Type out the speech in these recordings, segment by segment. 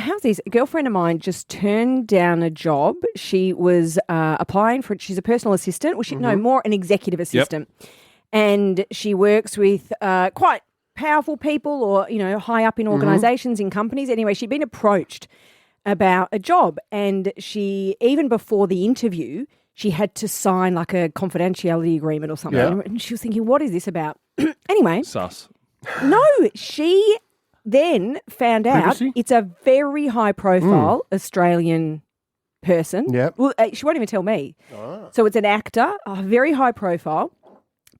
how's this? A girlfriend of mine just turned down a job. She was applying for it. She's a personal assistant. Well, no, more an executive assistant. Yep. And she works with quite powerful people or, high up in organisations, in companies. Anyway, she'd been approached about a job, and she, even before the interview, she had to sign like a confidentiality agreement or something. Yeah. And she was thinking, what is this about? Anyway. Sus. No, she then found out it's a very high-profile Australian person. Yep. Well, she won't even tell me. Oh. So it's an actor, a very high profile,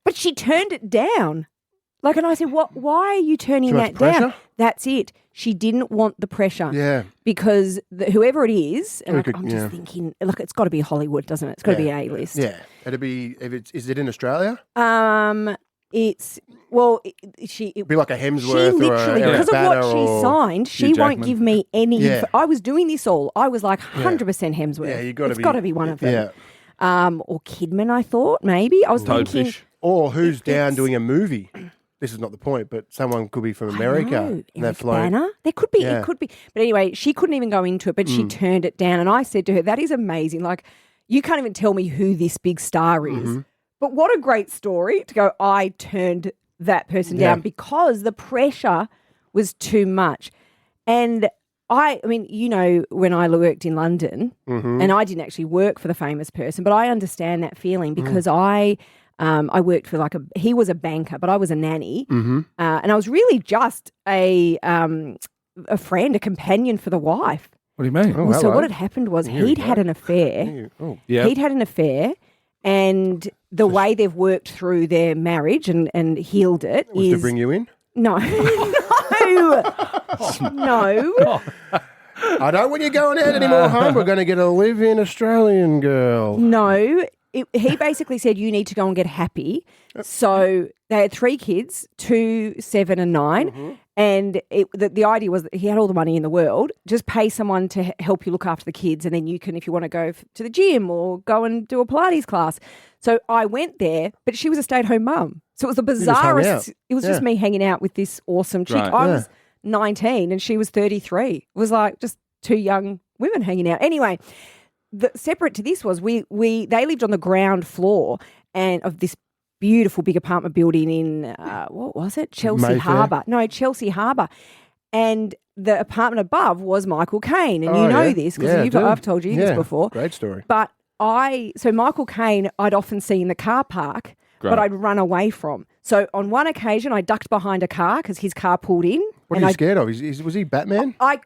but she turned it down. Like, and I said, why are you turning that down? That's it. She didn't want the pressure. Yeah. Because whoever it is, and I'm just thinking, look, it's got to be Hollywood, doesn't it? It's got to be A-list. Yeah. It'd be, is it in Australia? It'd be like a Hemsworth or a because of what she or signed, she won't give me any. Yeah. I was doing this all. I was like 100% Hemsworth. Yeah, it's got to be one of them. Yeah. Or Kidman, I thought maybe. I was thinking, or who's down doing a movie. This is not the point, but someone could be from America. And they've flown. There could be. Yeah. It could be. But anyway, she couldn't even go into it, but she turned it down. And I said to her, that is amazing. Like, you can't even tell me who this big star is. Mm-hmm. But what a great story to go, I turned that person down because the pressure was too much. And I mean, when I worked in London, and I didn't actually work for the famous person, but I understand that feeling because I worked for he was a banker, but I was a nanny. And I was really just a friend, a companion for the wife. What do you mean? Well, so what had happened was he'd had an affair. He'd had an affair, and the way they've worked through their marriage and healed it was to bring you in? No. No. I don't want you going out anymore, home. We're going to get a live-in Australian girl. No. He basically said, you need to go and get happy. So they had 3 kids, 2, 7 and 9. And the idea was that he had all the money in the world. Just pay someone to help you look after the kids, and then you can, if you want to go to the gym or go and do a Pilates class. So I went there, but she was a stay-at-home mum. So it was the bizarrest. It was just me hanging out with this awesome chick. Right. I was 19 and she was 33. It was like just 2 young women hanging out. Anyway, separate to this was they lived on the ground floor and of this beautiful big apartment building in what was it? Chelsea Harbour. No, Chelsea Harbour. And the apartment above was Michael Caine, and you know this because I've told you this before. Great story. But so Michael Caine, I'd often see in the car park, but I'd run away from. So on one occasion, I ducked behind a car because his car pulled in. What are you scared of? Was he Batman? No,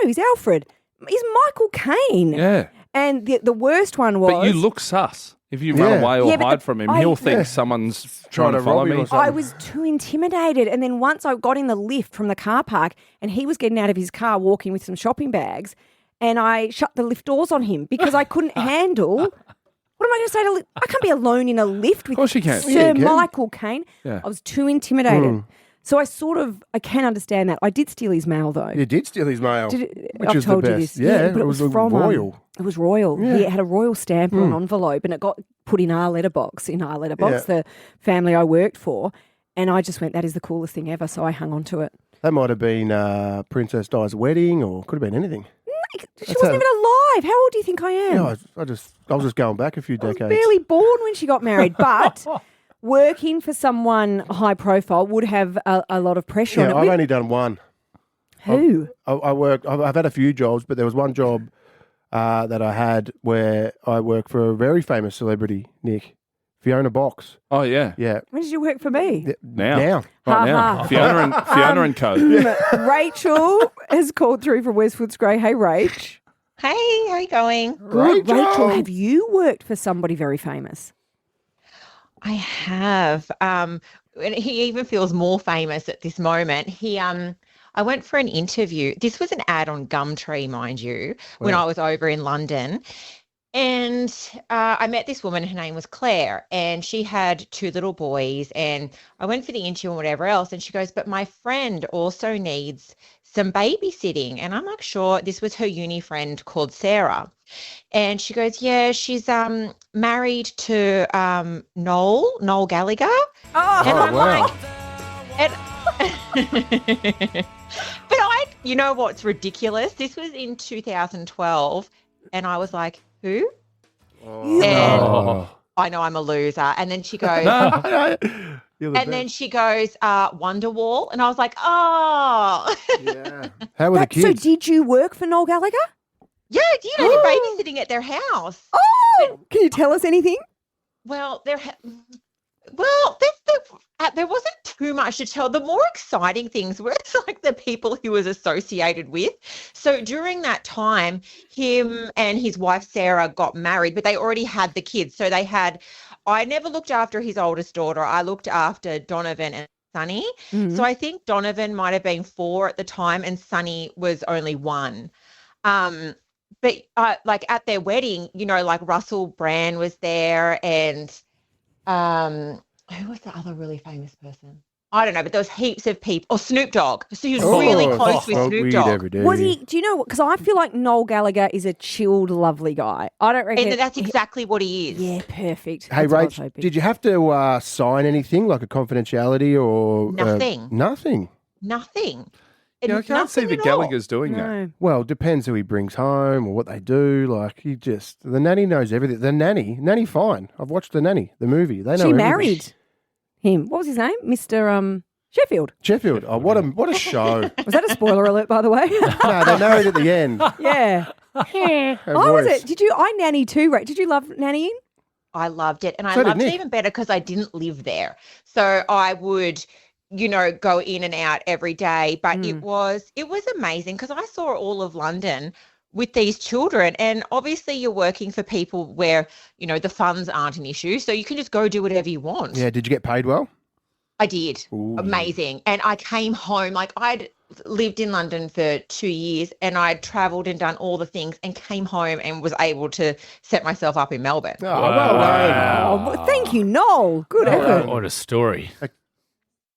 he's Alfred. He's Michael Caine. Yeah. And the worst one was... But you look sus. If you run away or hide from him, he'll think someone's trying to follow me. I was too intimidated. And then once I got in the lift from the car park and he was getting out of his car walking with some shopping bags, and I shut the lift doors on him because I couldn't handle... What am I going to say to... I can't be alone in a lift with Sir Michael Caine. Yeah. I was too intimidated. So I can understand that. I did steal his mail, though. You did steal his mail, which is the best. But it was from royal. It was royal. Yeah. He had a royal stamp on an envelope, and it got put in our letterbox, the family I worked for. And I just went, that is the coolest thing ever. So I hung on to it. That might have been Princess Di's wedding, or could have been anything. She wasn't even alive. How old do you think I am? No, I was just going back a few decades. I was barely born when she got married, but working for someone high profile would have a lot of pressure on it. I've only done one. Who? I've had a few jobs, but there was one job that I had where I worked for a very famous celebrity, Nick. Fiona Box. Oh, yeah. Yeah. When did you work for me? Now. Right now. Fiona and Co. Rachel has called through from West Footscray. Hey, Rach. Hey, how are you going? Good. Rachel, have you worked for somebody very famous? I have. And he even feels more famous at this moment. I went for an interview. This was an ad on Gumtree, mind you, when I was over in London. And I met this woman, her name was Claire, and she had 2 little boys, and I went for the interview and whatever else, and she goes, but my friend also needs some babysitting. And I'm like, sure. This was her uni friend called Sarah. And she goes, yeah, she's married to Noel Gallagher. Oh, and I'm like, but You know what's ridiculous? This was in 2012, and I was like, who? You And Oh. I know I'm a loser. And then she goes, You're the and then best. she goes, Wonderwall. And I was like, oh. Yeah. How were the So kids? did you work for Noel Gallagher? Yeah, I did. I did babysitting at their house. Oh, can you tell us anything? Well, there wasn't too much to tell. The more exciting things were like the people he was associated with. So during that time, him and his wife Sarah got married, but they already had the kids. So I never looked after his oldest daughter. I looked after Donovan and Sunny. Mm-hmm. So I think Donovan might have been 4 at the time, and Sunny was only 1. But like at their wedding, like Russell Brand was there, and who was the other really famous person? I don't know, but there was heaps of people. Or Snoop Dogg. So he was really close with Smoke Snoop weed Dogg. every day. Was he? Do you know what? Because I feel like Noel Gallagher is a chilled, lovely guy. I don't reckon. And that's exactly what he is. Yeah, perfect. Hey, That's what I was Rach, hoping. did you have to sign anything like a confidentiality or Nothing. Nothing. Nothing. I can't see the Nothing at all. Gallaghers doing that. No. Well, depends who he brings home or what they do. Like the nanny knows everything. The nanny, fine. I've watched the nanny, the movie. They know She everything. married him. What was his name? Mr. Sheffield. Sheffield. Oh, what a show! Was that a spoiler alert, by the way? No, they're married at the end. Yeah. Her Oh, was voice. it? Did you? I nanny too, right? Did you love nannying? I loved it. And I So did loved it Nick. even better because I didn't live there. So I would, go in and out every day. But it was amazing because I saw all of London with these children. And obviously you're working for people where, the funds aren't an issue. So you can just go do whatever you want. Yeah. Did you get paid well? I did. Ooh. Amazing. And I came home, like I'd lived in London for 2 years and I'd travelled and done all the things and came home and was able to set myself up in Melbourne. Oh, well done. Oh, well, thank you, Noel. Good Well effort. done. What a story.